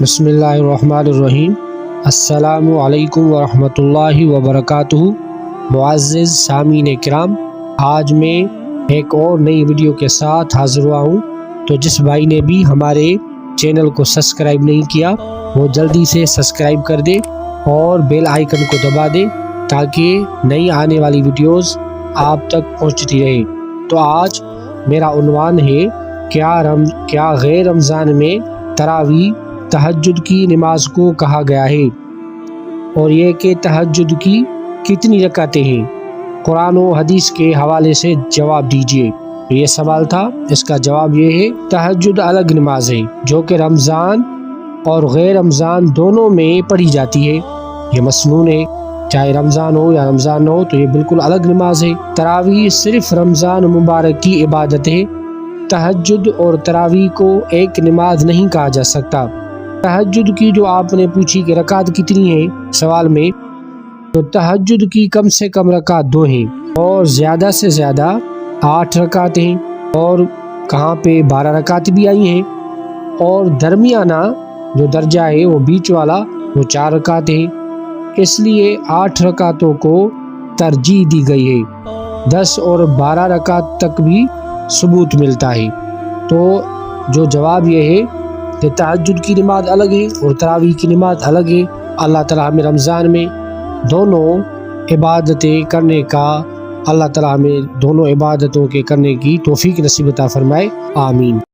بسم اللہ الرحمن الرحیم۔ السلام علیکم ورحمۃ اللہ وبرکاتہ۔ معزز سامعین کرام، آج میں ایک اور نئی ویڈیو کے ساتھ حاضر ہوا ہوں، تو جس بھائی نے بھی ہمارے چینل کو سبسکرائب نہیں کیا وہ جلدی سے سبسکرائب کر دے اور بیل آئیکن کو دبا دے تاکہ نئی آنے والی ویڈیوز آپ تک پہنچتی رہے۔ تو آج میرا عنوان ہے کیا غیر رمضان میں تراویح تہجد کی نماز کو کہا گیا ہے، اور یہ کہ تہجد کی کتنی رکعتیں ہیں؟ قرآن و حدیث کے حوالے سے جواب دیجیے۔ یہ سوال تھا، اس کا جواب یہ ہے تہجد الگ نماز ہے جو کہ رمضان اور غیر رمضان دونوں میں پڑھی جاتی ہے۔ یہ مسنون ہے، چاہے رمضان ہو یا رمضان نہ ہو، تو یہ بالکل الگ نماز ہے۔ تراویح صرف رمضان مبارک کی عبادت ہے۔ تہجد اور تراویح کو ایک نماز نہیں کہا جا سکتا۔ تہجد کی جو آپ نے پوچھی کہ رکعت کتنی ہیں سوال میں، تو تہجد کی کم سے کم رکعت 2 ہیں، اور زیادہ سے زیادہ 8 رکعت ہیں، اور کہاں پہ 12 رکعت بھی آئی ہیں، اور درمیانہ جو درجہ ہے وہ بیچ والا وہ 4 رکعت ہیں۔ اس لیے 8 رکعتوں کو ترجیح دی گئی ہے۔ 10 اور 12 رکعت تک بھی ثبوت ملتا ہے۔ تو جو جواب یہ ہے کہ تہجد کی نماز الگ ہے اور تراویح کی نماز الگ ہے۔ اللہ تعالیٰ ہمیں رمضان میں دونوں عبادتیں کرنے کا اللہ تعالیٰ ہمیں دونوں عبادتوں کے کرنے کی توفیق نصیب عطا فرمائے، آمین۔